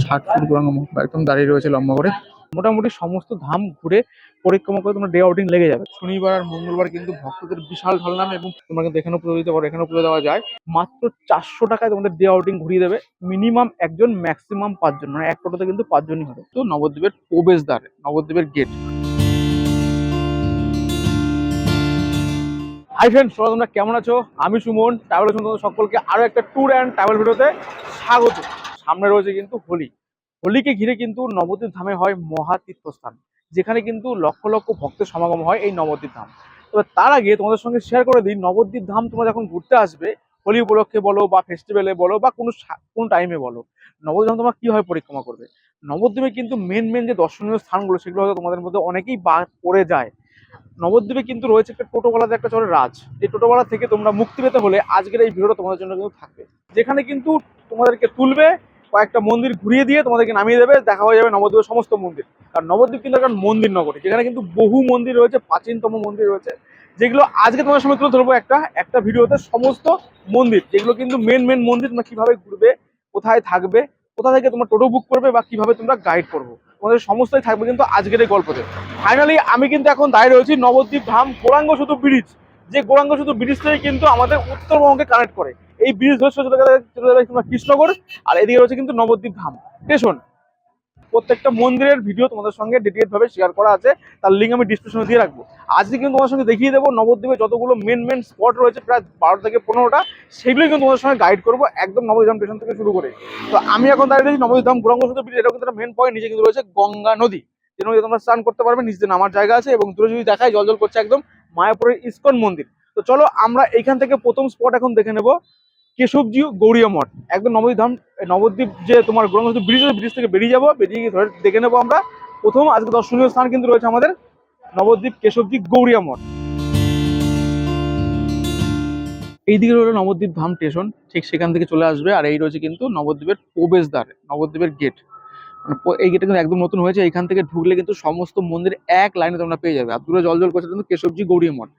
60 foot Gauranga Mahaprabhu একদম দাঁড়িয়ে রয়েছে লম্বা করে। মোটামুটি সমস্ত ধাম ঘুরে পরিক্রমা করে তোমার ডে আউটিং লেগে যাবে। শনিবার আর মঙ্গলবার কিন্তু ভক্তদের বিশাল ঢল এবং তোমরা কিন্তু এখানেও পুজো দিতে পারো, এখানেও পুজো দেওয়া যায়। মাত্র 400 টাকায় তোমাদের ডে আউটিং ঘুরিয়ে দেবে। মিনিমাম একজন, ম্যাক্সিমাম 5 জন, মানে এক টোটোতে কিন্তু 5 জনই হবে। তো নবদ্বীপের প্রবেশদ্বার, নবদ্বীপের গেট। হাই ফ্রেন্ডস, তোমরা কেমন আছো? আমি সুমন, ট্রাভেল তোমাদের সকলকে আরো একটা ট্যুর অ্যান্ড ট্রাভেল ভিডিওতে স্বাগত। সামনে রয়েছে কিন্তু হোলি। হোলিকে ঘিরে কিন্তু নবদ্বীপ ধামে হয় মহা তীর্থস্থান, যেখানে কিন্তু লক্ষ লক্ষ ভক্তের সমাগম হয় এই নবদ্বীপ ধাম। তবে তার আগে তোমাদের সঙ্গে শেয়ার করে দিই, নবদ্বীপ ধাম তোমরা যখন ঘুরতে আসবে, হোলি উপলক্ষে বলো বা ফেস্টিভ্যালে বলো বা কোনো টাইমে বলো, নবদ্বীপ ধাম তোমরা কিভাবে পরিক্রমা করবে। নবদ্বীপে কিন্তু মেন যে দর্শনীয় স্থানগুলো, সেগুলো হয়তো তোমাদের মধ্যে অনেকেই বাদ পড়ে যায়। নবদ্বীপে কিন্তু রয়েছে একটা টোটোওয়ালাদের একটা চলে রাজ। এই টোটোওয়ালা থেকে তোমরা মুক্তি পেতে হলে আজকের এই ভিডিওটা তোমাদের জন্য কিন্তু থাকবে, যেখানে কিন্তু তোমাদেরকে তুলবে, কয়েকটা মন্দির ঘুরিয়ে দিয়ে তোমাদেরকে নামিয়ে দেবে, দেখা হয়ে যাবে নবদ্বীপের সমস্ত মন্দির। কারণ নবদ্বীপ কিন্তু একটা মন্দির নগরী, যেখানে কিন্তু বহু মন্দির রয়েছে, প্রাচীনতম মন্দির রয়েছে, যেগুলো আজকে তোমার সময় তুলে ধরবো একটা ভিডিওতে। সমস্ত মন্দির যেগুলো কিন্তু মেন মন্দির, তোমরা কিভাবে ঘুরবে, কোথায় থাকবে, কোথা থেকে তোমরা টোটো বুক করবে বা কিভাবে তোমরা গাইড করবো, তোমাদের সমস্তই থাকবে কিন্তু আজকের এই গল্পতে। ফাইনালি আমি কিন্তু এখন দাঁড়িয়ে রয়েছি নবদ্বীপ ধাম গৌরাঙ্গ সেতু ব্রিজ। যে গৌরাঙ্গ সেতু ব্রিজ থেকে কিন্তু আমাদের উত্তরবঙ্গকে কানেক্ট করে। এই ব্রিজ ধরে চলে যাবে তোমরা কৃষ্ণগড়, আর এদিকে রয়েছে কিন্তু নবদ্বীপ ধাম স্টেশন। প্রত্যেকটা মন্দিরের ভিডিও তোমাদের সঙ্গে ডিটেইলস ভাবে শেয়ার করা আছে, তার লিঙ্ক আমি ডিসক্রিপশনে দিয়ে রাখবো। আজকে কিন্তু তোমাদের সঙ্গে দেখিয়ে দেবো নবদ্বীপে যতগুলো মেন স্পট রয়েছে, প্রায় 12 থেকে 15টা, সেগুলোই কিন্তু তোমাদের সঙ্গে গাইড করবো, একদম নবদ্বীপ ধাম স্টেশন থেকে শুরু করে। তো আমি এখন দাঁড়িয়ে রয়েছি নবদ্বীপ ধাম গৌরাঙ্গ সেতু ব্রিজ। এটা কিন্তু একটা মেন পয়েন্ট। নিচে কিন্তু রয়েছে গঙ্গা নদী, যে নদীতে তোমরা স্নান করতে পারবে, নিচে নামার জায়গা আছে, এবং দূরে যদি দেখায় জল করছে একদম মায়াপুরের ইস্কন মন্দির। তো চলো আমরা এইখান থেকে প্রথম স্পট এখন দেখে নেবো, কেশবজি গৌড়ীয় মঠ। একদম নবদ্বীপ যে তোমার গৌরাঙ্গ সেতু ব্রিজ থেকে বেরিয়ে যাবো, বেরিয়ে গিয়ে ধরে দেখে নেবো আমরা প্রথম আজকে দর্শনীয় স্থান কিন্তু রয়েছে আমাদের নবদ্বীপ কেশবজি গৌড়ীয় মঠ। এইদিকে রইল নবদ্বীপ ধাম স্টেশন, ঠিক সেখান থেকে চলে আসবে। আর এই রয়েছে কিন্তু নবদ্বীপের প্রবেশদ্বার, নবদ্বীপের গেট। এই গেটটা কিন্তু একদম নতুন হয়েছে। এখান থেকে ঢুকলে কিন্তু সমস্ত মন্দির এক লাইনে তোমরা পেয়ে যাবে। আর দূরে জল করছে কিন্তু কেশবজি গৌড়ীয় মঠ।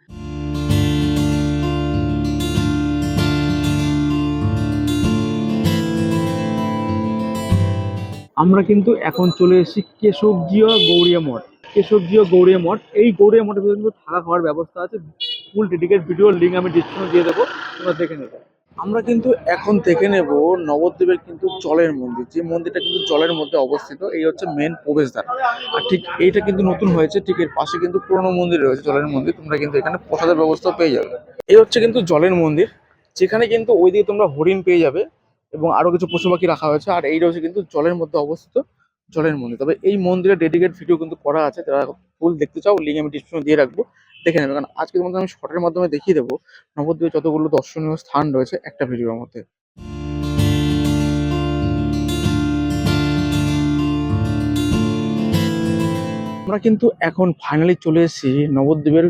আমরা কিন্তু এখন চলে এসেছি কেশবজিয়া গৌড়ীয় মঠ। কেশবজিয়া গৌড়ীয় মঠ, এই গৌড়ীয় মঠের ভিতরে কিন্তু থাকা খাওয়ার ব্যবস্থা আছে। ফুল ডেডিকেট ভিডিওর লিঙ্ক আমি ডিসক্রিপশনে দিয়ে দেবো, তোমরা দেখে নেবে। আমরা কিন্তু এখন দেখে নেব নবদ্বীপের কিন্তু জলের মন্দির, যে মন্দিরটা কিন্তু জলের মধ্যে অবস্থিত। এই হচ্ছে মেন প্রবেশদ্বার। আর ঠিক এইটা কিন্তু নতুন হয়েছে, ঠিক এর পাশে কিন্তু পুরোনো মন্দির রয়েছে, জলের মন্দির। তোমরা কিন্তু এখানে প্রসাদের ব্যবস্থা পেয়ে যাবে। এই হচ্ছে কিন্তু জলের মন্দির, যেখানে কিন্তু ওইদিকে তোমরা হরিণ পেয়ে যাবে এবং আরো কিছু পশু পাখি রাখা হয়েছে। আর এই রয়েছে কিন্তু জলের মধ্যে অবস্থিত জলের মন্দির। তবে এই মন্দিরের ডেডিকেট ভিডিও কিন্তু করা আছে, যারা ফুল দেখতে চাও লিঙ্ক আমি ডিসক্রিপশনে দিয়ে রাখবো, দেখে নেবে। কারণ আজকে তোমাদের আমি শর্টের মাধ্যমে দেখিয়ে দেবো নবদ্বীপে যতগুলো দর্শনীয় স্থান রয়েছে একটা ভিডিওর মধ্যে। আমরা কিন্তু এখন ফাইনালি চলে এসেছি নবদ্বীপের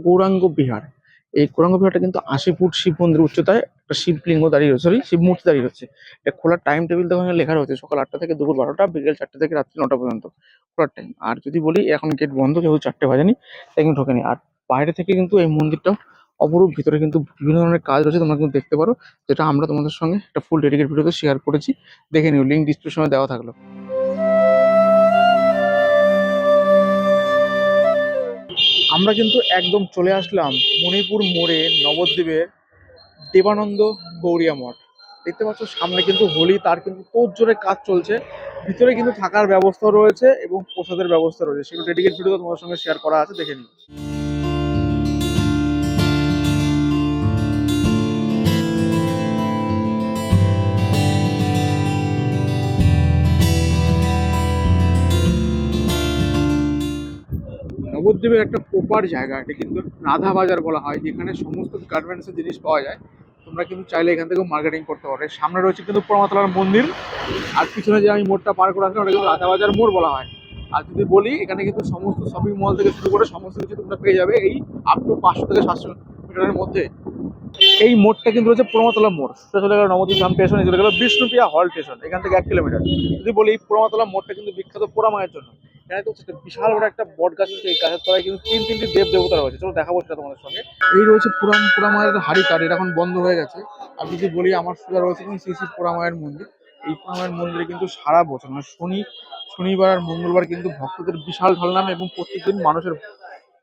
গৌরাঙ্গ বিহার। এই গৌরাঙ্গ বিহারটা কিন্তু 80 ফুট শিব মন্দির উচ্চতায় একটা শিবলিঙ্গ দাঁড়িয়ে রয়েছে, সরি শিব মূর্তি দাঁড়িয়ে রয়েছে। এটা খোলার টাইম টেবিল তো ওখানে লেখা রয়েছে, সকাল 8টা থেকে দুপুর 12টা, বিকেল 4টে থেকে রাত্রি 9টা পর্যন্ত খোলার টাইম। আর যদি বলি এখন গেট বন্ধ, যেহেতু 4টে বাজেনি, তাই কিন্তু ঢোকেনি। আর বাইরে থেকে কিন্তু এই মন্দিরটা অপরূপ, ভিতরে কিন্তু বিভিন্ন ধরনের কাজ রয়েছে, তোমরা কিন্তু দেখতে পারো, যেটা আমরা তোমাদের সঙ্গে একটা ফুল ডেডিকেট ভিডিওতে শেয়ার করেছি, দেখে নিও, লিঙ্ক ডিসক্রিপশনে দেওয়া থাকলো। আমরা কিন্তু একদম চলে আসলাম মণিপুর মোড়ে নবদ্বীপের দেবানন্দ গৌড়িয়া মঠ। দেখতে পাচ্ছ সামনে কিন্তু হোলি, তার কিন্তু তোড়জোড়ে কাজ চলছে। ভিতরে কিন্তু থাকার ব্যবস্থা রয়েছে এবং প্রসাদের ব্যবস্থা রয়েছে, সেগুলো ডেডিকেট ভিডিও তোমার সঙ্গে শেয়ার করা আছে, দেখে নিও। নবদ্বীপের একটা প্রপার জায়গা, এটা কিন্তু রাধা বাজার বলা হয়, যেখানে সমস্ত গার্মেন্টসের জিনিস পাওয়া যায়। তোমরা কিন্তু চাইলে এখান থেকেও মার্কেটিং করতে পারো। সামনে রয়েছে কিন্তু পোড়ামাতলার মন্দির, আর পিছনে যে আমি মোড়টা পার করে আসলাম ওটা কিন্তু রাধা বাজার মোড় বলা হয়। আর যদি বলি, এখানে কিন্তু সমস্ত শপিং মল থেকে শুরু করে সমস্ত কিছু তোমরা পেয়ে যাবে এই আপ টু 500 থেকে 700 মিটারের মধ্যে। এই মোড়টা কিন্তু রয়েছে পোড়ামাতলা মোড়, সেটা চলে গেল নবদ্বীপ ধাম স্টেশন, চলে গেল বিষ্ণুপ্রিয়া হল স্টেশন, এখান থেকে 1 কিলোমিটার। যদি বলি এই পোড়ামাতলা মোড়টা কিন্তু বিখ্যাত পোড়া মায়ের জন্য। এখানে তো বিশাল বড় একটা বট গাছ রয়েছে, এই গাছের তলায় কিন্তু 3টি দেব দেবতা রয়েছে। চলো দেখাবো সেটা তোমাদের সঙ্গে। এই রয়েছে পোড়া মায়ের হাড়ি কাঠ, এটা এখন বন্ধ হয়ে গেছে। আর যদি বলি আমার সোজা রয়েছে কিন্তু শ্রী শ্রী পোড়া মায়ের মন্দির। এই পুরামায়ের মন্দিরে কিন্তু সারা বছর মানে শনিবার আর মঙ্গলবার কিন্তু ভক্তদের বিশাল ঢল নামে এবং প্রত্যেকদিন মানুষের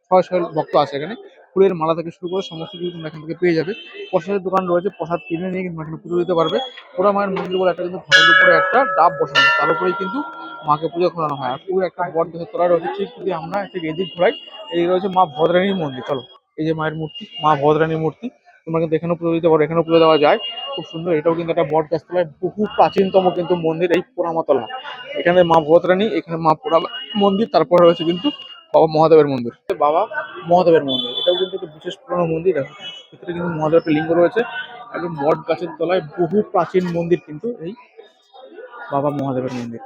শয়ে শয়ে ভক্ত আসে এখানে। ফুলের মালা থেকে শুরু করে সমস্ত কিছু তোমরা এখান থেকে পেয়ে যাবে। প্রসাদের দোকান রয়েছে, প্রসাদ কিনে নিয়ে কিন্তু এখানে পুজো দিতে পারবে। পোড়া মায়ের মন্দির বলে একটা কিন্তু ঘরের উপরে একটা ডাব বসানো, তার উপরেই কিন্তু মাকে পুজো করানো হয়। আর পুরো একটা বট গাছের তলা রয়েছে। ঠিক যদি আমরা ঠিক এদিক ঘোরাই, এদিকে রয়েছে মা ভদ্রানীর মন্দির। চলো, এই যে মায়ের মূর্তি, মা ভদ্রানীর মূর্তি, তোমরা কিন্তু এখানেও পুজো দিতে পারো, এখানেও পুজো দেওয়া যায়। খুব সুন্দর, এটাও কিন্তু একটা বট গাছতলায় বহু প্রাচীনতম কিন্তু মন্দির এই পোড়ামাতলা। এখানে মা ভদ্রানী, এখানে মা পোড়া মন্দির, তারপর রয়েছে কিন্তু বাবা মহাদেবের মন্দির। বাবা মহাদেবের মন্দির, এটাও কিন্তু একটা বিশেষ পুরনো মন্দির। দেখো ভিতরে কিন্তু মহাদেবের একটা লিঙ্গ রয়েছে। একদম বট গাছের তলায় বহু প্রাচীন মন্দির কিন্তু এই বাবা মহাদেবের মন্দির।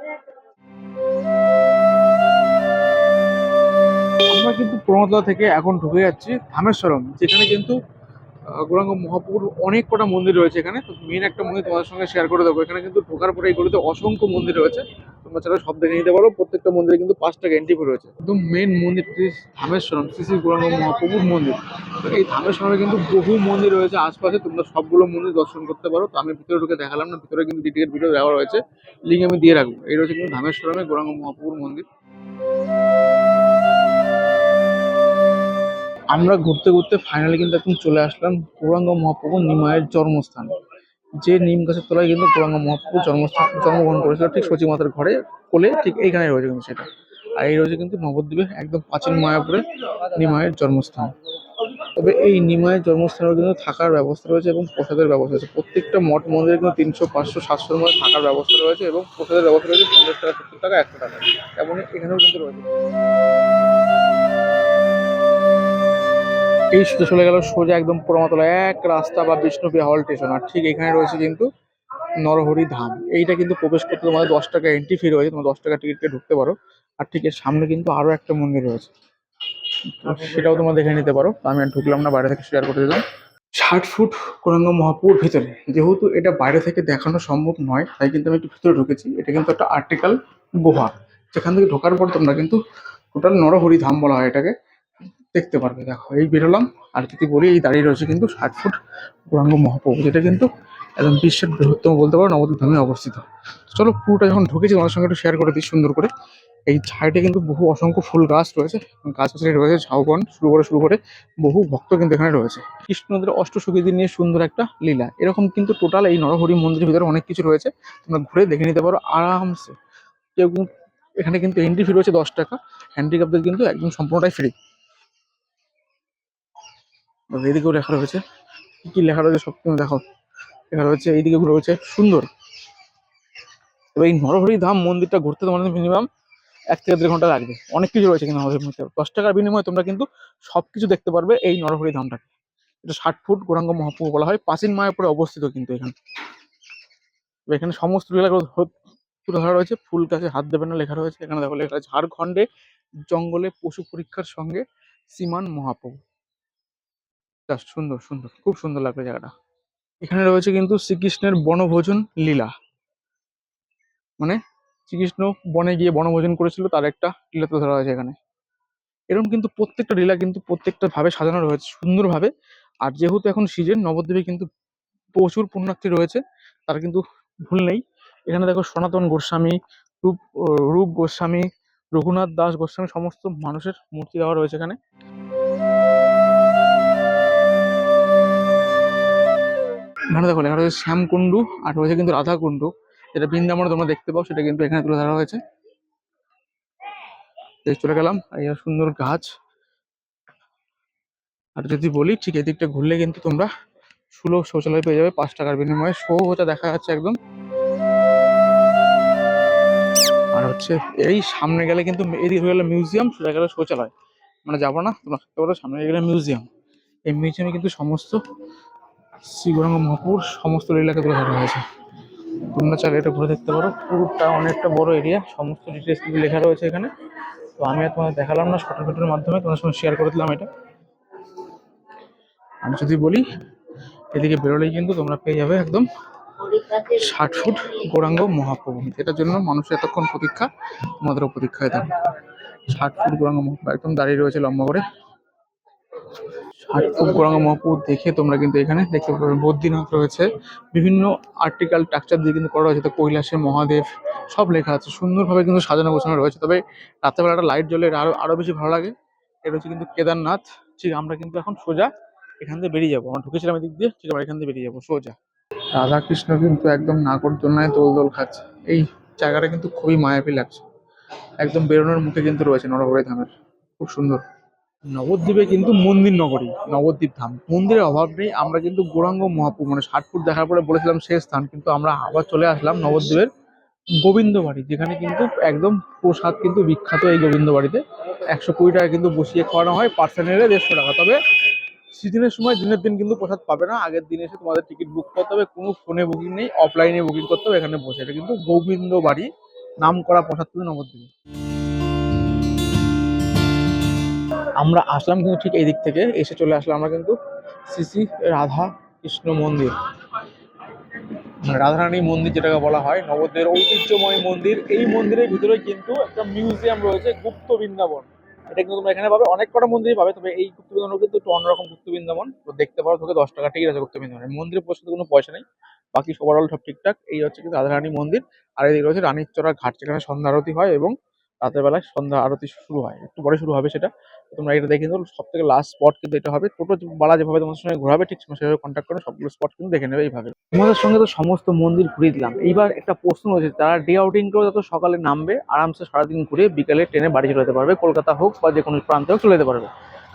আমরা কিন্তু প্রমতলা থেকে এখন ঢুকে যাচ্ছি ধামেশ্বরম, যেখানে কিন্তু গৌরাঙ্গ মহাপ্রভুর অনেক কটা মন্দির রয়েছে। এখানে তো মেন একটা মন্দির তোমাদের সঙ্গে শেয়ার করে দেবো। এখানে কিন্তু ঢোকার পরে এই গলিতে অসংখ্য মন্দির রয়েছে, তোমরা চাইলে সব দেখে নিতে পারো। প্রত্যেকটা মন্দিরে কিন্তু 5 টাকা এন্ট্রি ফি রয়েছে। একদম মেন মন্দিরটি ধামেশ্বরম, শ্রী শ্রী গৌরাঙ্গ মহাপ্রভুর মন্দির। তো এই ধামেশ্বরমে কিন্তু বহু মন্দির রয়েছে আশপাশে, তোমরা সবগুলো মন্দির দর্শন করতে পারো। তো আমি ভিতরে ঢুকে দেখালাম না, ভিতরে কিন্তু ডিটেল ভিডিও দেওয়া রয়েছে, লিঙ্ক আমি দিয়ে রাখবো। এই রয়েছে কিন্তু ধামেশ্বরমে গৌরাঙ্গ মহাপ্রভুর মন্দির। আমরা ঘুরতে ঘুরতে ফাইনালি কিন্তু এখন চলে আসলাম গৌরাঙ্গ মহাপ্রভুর নিমায়ের জন্মস্থান। যে নিম গাছের তলায় কিন্তু গৌরাঙ্গ মহাপ্রভু জন্মগ্রহণ করেছিল, ঠিক সচি মাতার ঘরে কোলে, ঠিক এইখানে রয়েছে কিন্তু সেটা। আর এই রয়েছে কিন্তু নবদ্বীপে একদম প্রাচীন মায়াপুরে নিমায়ের জন্মস্থান। তবে এই নিমায়ের জন্মস্থানেও কিন্তু থাকার ব্যবস্থা রয়েছে এবং প্রসাদের ব্যবস্থা রয়েছে। প্রত্যেকটা মঠ মন্দিরে কিন্তু 300, 500, 700-র মধ্যে থাকার ব্যবস্থা রয়েছে এবং প্রসাদের ব্যবস্থা রয়েছে 50 টাকা, 70 টাকা, 100 টাকা। তেমনই এখানেও কিন্তু রয়েছে। এই সোজা চলে গেল, সোজা একদম পোড়ামাতলা এক রাস্তা বা বিষ্ণুপ্রিয়া হল স্টেশন। আর ঠিক এখানে রয়েছে কিন্তু নরহরি ধাম। এইটা কিন্তু প্রবেশ করতে তোমাদের 10 টাকা এন্ট্রি ফি রয়েছে, তোমরা 10 টাকা টিকিট কেটে ঢুকতে পারো। আর ঠিক এর সামনে কিন্তু আরো একটা মন্দির রয়েছে, তো সেটাও তোমরা দেখে নিতে পারো। তো আমি আর ঢুকলাম না, বাইরে থেকে শেয়ার করে দিলাম। 60 ফুট গৌরাঙ্গ মহাপ্রভুর ভিতরে, যেহেতু এটা বাইরে থেকে দেখানো সম্ভব নয়, তাই কিন্তু আমি একটু ভিতরে ঢুকেছি। এটা কিন্তু একটা আর্টিকাল গুহা, যেখান থেকে ঢোকার পর তোমরা কিন্তু টোটাল নরহরি ধাম বলা হয় এটাকে, দেখতে পারবে। দেখো এই বেরোলাম, আর যদি বলি এই দাঁড়িয়ে রয়েছে কিন্তু 60 ফুট গৌরাঙ্গ মহাপ্রভু, যেটা কিন্তু একদম বিশ্বের বৃহত্তম বলতে পারো নবদ্বীপ ধামে অবস্থিত। চলো পুরোটা যখন ঢুকেছি তোমাদের সঙ্গে একটু শেয়ার করে দিই সুন্দর করে। এই সাইডে কিন্তু বহু অসংখ্য ফুল গাছ রয়েছে, গাছগাছালি রয়েছে, ঝাউবন শুরু করে বহু ভক্ত কিন্তু এখানে রয়েছে। কৃষ্ণদের অষ্টসখীদের নিয়ে সুন্দর একটা লীলা, এরকম কিন্তু টোটাল এই নরহরি মন্দিরের ভিতরে অনেক কিছু রয়েছে, তোমরা ঘুরে দেখে নিতে পারো আরামসে। কেউ কিন্তু এখানে কিন্তু এন্ট্রি ফি রয়েছে 10 টাকা, হ্যান্ডিক্যাপদের কিন্তু একদম সম্পূর্ণটাই ফ্রি। এদিকেও লেখা রয়েছে, কি কি লেখা রয়েছে সব তুমি দেখো। লেখা রয়েছে এইদিকে রয়েছে সুন্দর। তবে এই নরহরি ধাম মন্দিরটা ঘুরতে তোমাদের মিনিমাম 1 থেকে 1.5 ঘন্টা লাগবে। অনেক কিছু রয়েছে কিন্তু আমাদের মধ্যে, 10 টাকার বিনিময়ে তোমরা কিন্তু সবকিছু দেখতে পারবে এই নরহরি ধামটাকে। এটা 60 ফুট গৌরাঙ্গ মহাপ্রভু বলা হয়, প্রাচীন মায়াপুরে অবস্থিত কিন্তু এখানে। তো এখানে সমস্ত লীলাগুলো তুলে ধরা রয়েছে। ফুল গাছে হাত দেবে না লেখা রয়েছে এখানে, দেখো লেখা আছে ঝাড়খণ্ডে জঙ্গলে পশু পরীক্ষার সঙ্গে শ্রীমান মহাপ্রভু। জাস্ট সুন্দর সুন্দর, খুব সুন্দর লাগবে জায়গাটা। এখানে রয়েছে কিন্তু শ্রীকৃষ্ণের বনভোজন লীলা, মানে শ্রীকৃষ্ণ বনে গিয়ে বনভোজন করেছিল, তার একটা লীলা তুলে ধরা হয়েছে এখানে। এরকম কিন্তু প্রত্যেকটা লীলা কিন্তু প্রত্যেকটা ভাবে সাজানো রয়েছে সুন্দরভাবে। আর যেহেতু এখন সিজন, নবদ্বীপে কিন্তু প্রচুর পুণ্যার্থী রয়েছে, তার কিন্তু ভুল নেই। এখানে দেখো সনাতন গোস্বামী, রূপ রূপ গোস্বামী, রঘুনাথ দাস গোস্বামী, সমস্ত মানুষের মূর্তি দেওয়া রয়েছে এখানে। এখানে দেখো লেখা রয়েছে শ্যামকুণ্ডু, আর রয়েছে কিন্তু রাধাকুণ্ডু, যেটা বৃন্দাবনে তোমরা দেখতে পাও, সেটা কিন্তু এখানে তুলে ধরা হয়েছে। চলে গেলাম, এই সুন্দর গাছ। আর যদি বলি ঠিক এদিকটা ঘুরলে কিন্তু তোমরা সুলভ শৌচালয় পেয়ে যাবে 5 টাকার বিনিময়ে, শৌচালয় দেখা যাচ্ছে একদম। আর হচ্ছে এই সামনে গেলে কিন্তু এদিকে হয়ে গেলো মিউজিয়াম, সোজা গেলে শৌচালয়, মানে যাবো না তোমরা থাকতে পারো। সামনে গেলে মিউজিয়াম, এই মিউজিয়ামে কিন্তু সমস্ত শ্রী গৌরাঙ্গ মহাপ্রভুর সমস্ত লীলাকে তুলে ধরা হয়েছে। তোমরা চাইলে এটা ঘুরে দেখতে পারো, পুরোটা অনেকটা বড় এরিয়া, সমস্ত ডিটেলস কিন্তু লেখা রয়েছে এখানে। তো আমি আর তোমাদের দেখালাম না, শর্ট ভিডিওর মাধ্যমে তোমাদের সঙ্গে শেয়ার করে দিলাম এটা। আমি যদি বলি এদিকে বেরোলেই কিন্তু তোমরা পেয়ে যাবে একদম 60 ফুট গৌরাঙ্গ মহাপ্রভু, যেটার জন্য মানুষের এতক্ষণ প্রতীক্ষা, আমাদেরও প্রতীক্ষায় থাকে। 60 ফুট গৌরাঙ্গ মহাপ্রভু একদম দাঁড়িয়ে রয়েছে লম্বা করে। ষাটফুট গৌরাঙ্গ মহাপুর দেখে তোমরা কিন্তু এখানে দেখতে পাবে বদ্রীনাথ রয়েছে, বিভিন্ন আর্টিকেল স্ট্রাকচার দিয়ে কিন্তু করা রয়েছে, তো কৈলাসের মহাদেব সব লেখা আছে, সুন্দরভাবে কিন্তু সাজানো গোছানো রয়েছে। তবে রাত্রেবেলা একটা লাইট জ্বলে আরো আরো বেশি ভালো লাগে। এটা হচ্ছে কিন্তু কেদারনাথ। ঠিক আমরা কিন্তু এখন সোজা এখান থেকে বেরিয়ে যাবো, আমরা ঢুকেছিলাম এদিক দিয়ে, ঠিক আমরা এখান থেকে বেরিয়ে যাবো সোজা। রাধা কৃষ্ণ কিন্তু একদম নাগরদোলনায় দোল দোল খাচ্ছে, এই জায়গাটা কিন্তু খুবই মায়াবী লাগছে। একদম বেরোনোর মুখে কিন্তু রয়েছে নরহরি ধামের, খুব সুন্দর। নবদ্বীপে কিন্তু মন্দির নগরী নবদ্বীপ ধাম, মন্দিরের অভাব নেই। আমরা কিন্তু গৌরাঙ্গ মহাপুর মানে 60 ফুট দেখার পরে বলেছিলাম শেষ স্থান, কিন্তু আমরা আবার চলে আসলাম নবদ্বীপের গোবিন্দ বাড়ি, যেখানে কিন্তু একদম প্রসাদ কিন্তু বিখ্যাত। এই গোবিন্দ বাড়িতে 120 টাকা কিন্তু বসিয়ে খাওয়ানো হয়, পার্সেন্টের 150 টাকা। তবে সিজনের সময় দিনের দিন কিন্তু প্রসাদ পাবে না, আগের দিন এসে তোমাদের টিকিট বুক করতে হবে, কোনো ফোনে বুকিং নেই, অফলাইনে বুকিং করতে হবে এখানে বসে। এটা কিন্তু গোবিন্দ বাড়ি, নাম করা প্রসাদ কিন্তু নবদ্বীপে। আমরা আসলাম কিন্তু ঠিক এই দিক থেকে এসে চলে আসলাম আমরা কিন্তু শ্রী শ্রী রাধা কৃষ্ণ মন্দির, মানে রাধারানী মন্দির যেটাকে বলা হয়, নবদ্বীপের ঐতিহ্যময় মন্দির। এই মন্দিরের ভিতরে কিন্তু একটা মিউজিয়াম রয়েছে, গুপ্ত বৃন্দাবন। এটা কিন্তু তোমরা এখানে পাবে, অনেক কটা মন্দিরই পাবে, তবে এই গুপ্ত বৃন্দাবন কিন্তু একটু অন্যরকম গুপ্ত বৃন্দাবন। তো দেখতে পারো, তোকে 10 টাকা টিকিট আছে গুপ্ত বৃন্দাবনের। মন্দিরে প্রসাদে কোনো পয়সা নেই, বাকি ওভারঅল সব ঠিকঠাক। এই হচ্ছে কিন্তু রাধারানী মন্দির। আর এই রয়েছে রানীর চড়া ঘাট, যেখানে সন্ধ্যা আরতি হয় এবং রাতের বেলায় সন্ধ্যা আরতি শুরু হয়, একটু পরে শুরু হবে সেটা। তো তোমরা এটা দেখে নিও, সব থেকে লাস্ট স্পট কিন্তু এটা হবে। টোটো বালা যেভাবে তোমাদের সঙ্গে ঘোরাবে ঠিক সেভাবে কন্ট্যাক্ট করে সবগুলো স্পট কিন্তু দেখে নেবে এইভাবে। তোমাদের সঙ্গে তো সমস্ত মন্দির ঘুরিয়ে দিলাম, এইবার একটা প্রশ্ন রয়েছে, যারা ডে আউটিং করে যত সকালে নামবে আরামসে সারাদিন ঘুরে বিকালে ট্রেনে বাড়ি চলে যেতে পারবে, কলকাতা হোক বা যে কোনো প্রান্তে হোক চলে যেতে পারবে।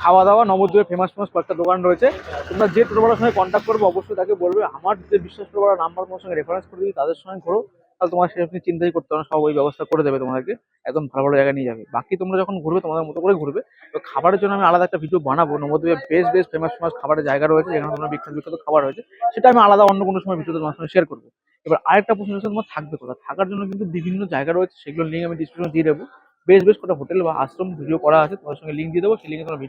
খাওয়া দাওয়া নবদ্বীপে ফেমাস ফেমাস কয়েকটা দোকান রয়েছে। তোমরা যে টোটোওয়ালার সঙ্গে কন্ট্যাক্ট করবে অবশ্যই তাকে বলবে আমার যে বিশ্বাস টোটোওয়ালার নাম্বার তোমার সঙ্গে রেফারেন্স করে দিই, তাদের সঙ্গে ঘোরো, তাহলে তোমার সে আপনি চিন্তাই করতে হবে না, সব ওই ব্যবস্থা করে দেবে তোমাদেরকে, একদম ভালো ভালো জায়গায় নিয়ে যাবে। বাকি তোমরা যখন ঘুরবে তোমাদের মতো করে ঘুরবে। তো খাবারের জন্য আমি আলাদা একটা ভিডিও বানাবো, নবদ্বীপে বেশ বেশ ফেমাস ফেমাস খাবারের জায়গা রয়েছে, যেখানে তোমার বিখ্যাত বিখ্যাত খাবার রয়েছে, সেটা আমি আলাদা অন্য কোনো সময় ভিডিওতে তোমার সঙ্গে শেয়ার করবো। এবার আরেকটা প্রশ্ন হচ্ছে তোমার থাকবে কোথায়, থাকার জন্য কিন্তু বিভিন্ন জায়গা রয়েছে, সেগুলো লিঙ্ক আমি ডিসক্রিপশনে দিয়ে দেবো। বেশ বেশ কটা হোটেল বা আশ্রম ভিডিও করা আছে, তোমার সঙ্গে লিঙ্ক দিয়ে দেবো, সেই লিঙ্কে তোমরা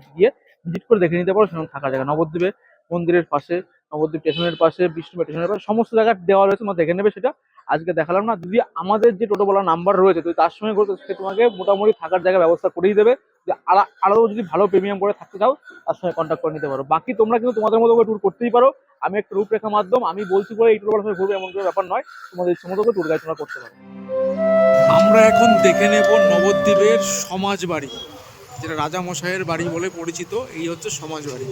ভিজিট করে দেখে নিতে পারো সেরকম থাকার জায়গা। নবদ্বীপে মন্দিরের পাশে, নবদ্বীপ স্টেশনের পাশে, বিষ্ণু স্টেশনের পাশে সমস্ত জায়গা দেওয়া রয়েছে, তোমরা দেখে নেবে। সেটা আজকে দেখালাম না, যদি আমাদের যে টোটোওয়ালার নাম্বার রয়েছে তুই তার সঙ্গে করতে, সে তোমাকে মোটামুটি থাকার জায়গা ব্যবস্থা করেই দেবে। যে আরো যদি ভালো প্রিমিয়াম করে থাকতে চাও তার সঙ্গে কন্ট্যাক্ট করে নিতে পারো। বাকি তোমরা কিন্তু তোমাদের মতো করে ট্যুর করতেই পারো, আমি একটা রূপরেখা মাধ্যম, আমি বলছি বলে এই টোটোওয়ালার সঙ্গে ঘুরবে এমন কোনো ব্যাপার নয়, তোমাদের ইচ্ছে মতো করে ট্যুর গাইড তোমরা করতে পারো। আমরা এখন দেখে নেব নবদ্বীপের সমাজ বাড়ি, যেটা রাজামশাইয়ের বাড়ি বলে পরিচিত। এই হচ্ছে সমাজ বাড়ি।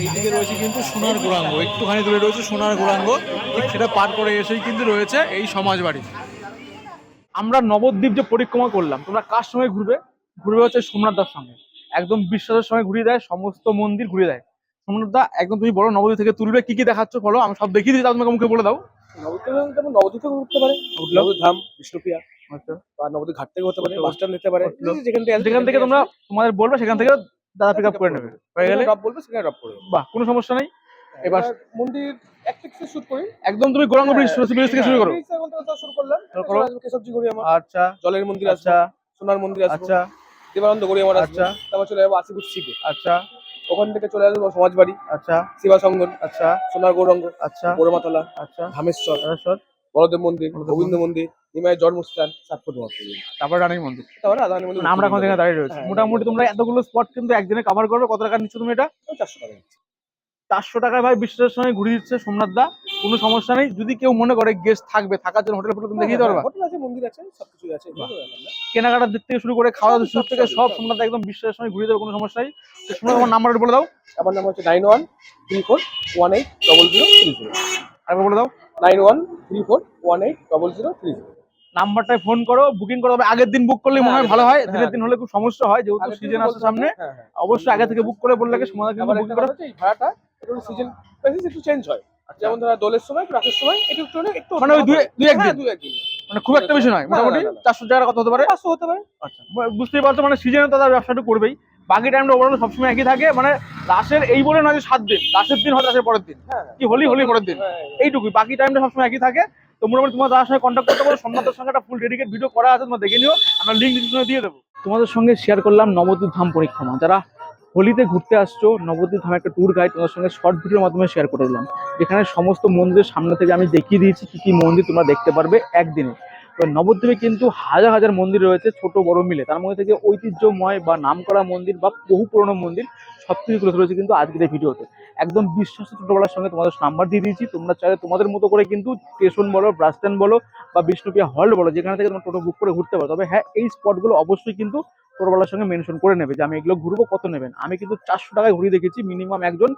এইদিকে রয়েছে কিন্তু সোনার গৌরাঙ্গ, একটুখানি দূরে রয়েছে সোনার গৌরাঙ্গ, ঠিক সেটা পার করে এসেই কিন্তু রয়েছে এই সমাজ বাড়ি। আমরা নবদ্বীপ যে পরিক্রমা করলাম, তোমরা কার সঙ্গে ঘুরবে, ঘুরবে হচ্ছে সোমনাথ দার সঙ্গে, একদম বিশ্বাসের সঙ্গে ঘুরিয়ে দেয়, সমস্ত মন্দির ঘুরিয়ে দেয় সোমনাথ দা। একদম তুমি বলো নবদ্বীপ থেকে তুলবে কি কি দেখাচ্ছ, বলো, আমি সব দেখিয়ে দিই, তাও তোমাকে মুখে বলে দাও। নবদ্বীপ থেকে উঠতে পারে, নবদ্বীপ ধাম, বিষ্ণুপ্রিয়া, আচ্ছা, বা নবদ্বীপ ঘাট থেকে হতে পারে, বাস স্ট্যান্ড নিতে পারে, যেখান থেকে তোমরা তোমাদের বলবে সেখান থেকে দাদা পিক আপ করে নেবে, হয়ে গেলে ড্রপ বলবে সেখানে ড্রপ করবে। বাহ, কোনো সমস্যা নেই। এবার মন্দির এক থেকে শুট করি, একদম তুমি গৌরাঙ্গ ব্রিজ থেকে শুরু করো। শুরু করলাম, করো। কেশবজি করি আমার, আচ্ছা, জলের মন্দির আছে, আচ্ছা, সোনার মন্দির আছে, আচ্ছা, দেবানন্দ করি আমার, আচ্ছা, তারপর চলে যাবো আশিপুর শিবে, আচ্ছা, ওখান থেকে চলে আসবো সমাজ বাড়ি, আচ্ছা, শিবা সঙ্গন, আচ্ছা, সোনার গৌরাঙ্গ, আচ্ছা, পোড়ামাতলা, আচ্ছা, ধামেশ্বর, তারপর বলদেব মন্দির, গোবিন্দ মন্দির, নিমায়ের জন্মস্থান, 7 ফুট মন্দির, তারপর রানী মন্দির। তারপরে আদানি মন্দির। মানে আমরা এখন যেখানে দাঁড়িয়ে রয়েছি, মোটামুটি তোমরা এতগুলো স্পট কিন্তু একদিনে কভার করবে। কত টাকা নিচ্ছ তুমি এটা? 400 টাকা। 400 টাকায় ভাই বিশ্বাসের সঙ্গে ঘুরিয়ে দিচ্ছে সোমনাথ দা, কোনো সমস্যা নেই। যদি কেউ মনে করে গেস্ট থাকবে, থাকার জন্য হোটেল ফোটেল তুমি দেখিয়ে দিতে পারবা, হোটেল আছে, মন্দির আছে, সবকিছু আছে, কেনাকাটার দিক থেকে শুরু করে খাওয়া দাওয়ার সব থেকে সব সোমনাথ দা একদম বিশ্বাসের সঙ্গে ঘুরিয়ে দেবে, কোনো সমস্যা নেই। তো সোমনাথ আমার নাম্বারটা বলে দাও। আমার নাম হচ্ছে 9134180030। আরেকবার বলে দাও। 9134180030। নাম্বারটায় ফোন করো, বুকিং করো। তবে আগের দিন বুক করলে মনে হয় ভালো হয়, দিনের দিন হলে খুব সমস্যা হয়, যেহেতু সিজন আসছে সামনে। অবশ্যই আগে থেকে বুক করে বললে সোমনাথ কিন্তু বুকিং করে। এই ভাড়াটা একটু সিজন বেসিস একটু চেঞ্জ হয়, যেমন ধরো দোলের সময়, রাতের সময় একটু একটু মানে ওই দুই একদিন, মানে খুব একটা বেশি নয়, মোটামুটি 400 টাকা কত হতে পারে, 500 হতে পারে। আচ্ছা, বুঝতেই পারছো, মানে সিজনে তাদের ব্যবসাটা করবেই। বাকি টাইমটা ওভারঅল সবসময় একই থাকে, মানে রাসের এই বলে নয় যে 7 দিন, রাসের দিন হয় রাসের পরের দিন, কি হোলি পরের দিন, এইটুকুই। বাকি টাইমটা সবসময় একই থাকে। তো মোটামুটি তোমার তার সঙ্গে কন্ট্যাক্ট করতে পারো, সোমনাথের সঙ্গে একটা ফুল ডেডিকেট ভিডিও করা আছে, তোমরা দেখে নিও, আমরা লিঙ্ক ডিসক্রিপশনে দিয়ে দেবো। তোমাদের সঙ্গে শেয়ার করলাম নবদ্বীপ ধাম পরিক্রমা। যারা হোলিতে ঘুরতে আসছো, নবদ্বীপ ধামে একটা ট্যুর গাইড তোমাদের সঙ্গে শর্ট ভিডিওর মাধ্যমে শেয়ার করে দিলাম, যেখানে সমস্ত মন্দিরের সামনে থেকে আমি দেখিয়ে দিয়েছি কি কি মন্দির তোমরা দেখতে পারবে একদিনে। এবার নবদ্বীপে কিন্তু হাজার হাজার মন্দির রয়েছে ছোট বড় মিলে, তার মধ্যে থেকে ঐতিহ্যময় বা নামকরা মন্দির বা বহু পুরনো মন্দির সবকিছু তুলে ধরেছে কিন্তু আজকের এই ভিডিওতে। একদম বিশ্বস্ত ছোটবেলার সঙ্গে তোমাদের নাম্বার দিয়ে দিয়েছি, তোমরা চাইলে তোমাদের মতো করে কিন্তু স্টেশন বলো, বাস স্ট্যান্ড বলো বা বিষ্ণুপ্রিয়া হল বলো, যেখানে থেকে তোমরা টোটো বুক করে ঘুরতে পারো। তবে হ্যাঁ, এই স্পটগুলো অবশ্যই কিন্তু ছোটবেলার সঙ্গে মেনশন করে নেবে যে আমি এগুলো ঘুরবো, কত নেবেন। আমি কিন্তু 400 টাকায় ঘুরিয়ে দেখেছি, মিনিমাম একজন,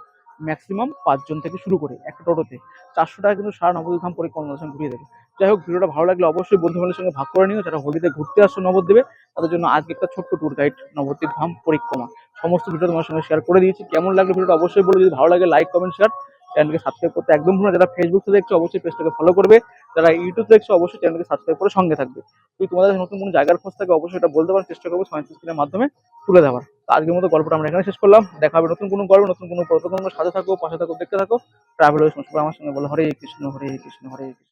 ম্যাক্সিমাম 5 জন থেকে শুরু করে একটা টোটোতে 400 টাকা কিন্তু সারা নবদ্বীপ ধাম পরিক্রমার সঙ্গে ঘুরিয়ে দেবে। যাই হোক, ভিডিওটা ভালো লাগলে অবশ্যই বন্ধু বান্ধবের সঙ্গে ভাগ করে নিও। যারা হোলিতে ঘুরতে আসছো নবদ্বীপে, তাদের জন্য আজকে একটা ছোট্ট ট্যুর গাইড, নবদ্বীপ ধাম পরিক্রমা। সমস্ত ভিডিও তোমার সঙ্গে শেয়ার করে দিয়েছি। কেমন লাগলো ভিডিওটা অবশ্যই বলো। যদি ভালো লাগে লাইক কমেন্ট শেয়ার, চ্যানেলকে সাবস্ক্রাইব করতে একদম ভুলো না। যারা ফেসবুক থেকে দেখছো অবশ্যই পেজটাকে ফলো করবে, যারা ইউটিউব দেখছো অবশ্যই চ্যানেলকে সাবস্ক্রাইব করে সঙ্গে থাকবে। যদি তোমাদের কাছে নতুন কোনো জায়গার খোঁজ থাকে অবশ্যই এটা বলতে পারো, চেষ্টা করবো সয়েন্স স্ক্রিনের মাধ্যমে তুলে দেওয়ার। তো আজকের মতো গল্পটা আমরা এখানে শেষ করলাম। দেখা হবে নতুন কোনো গল্প, নতুন কোনো সাথে থাকো, পাশে থাকো, দেখতে থাকো ট্রাভেল। আমার সঙ্গে বলো হরে কৃষ্ণ হরে কৃষ্ণ হরে কৃষ্ণ।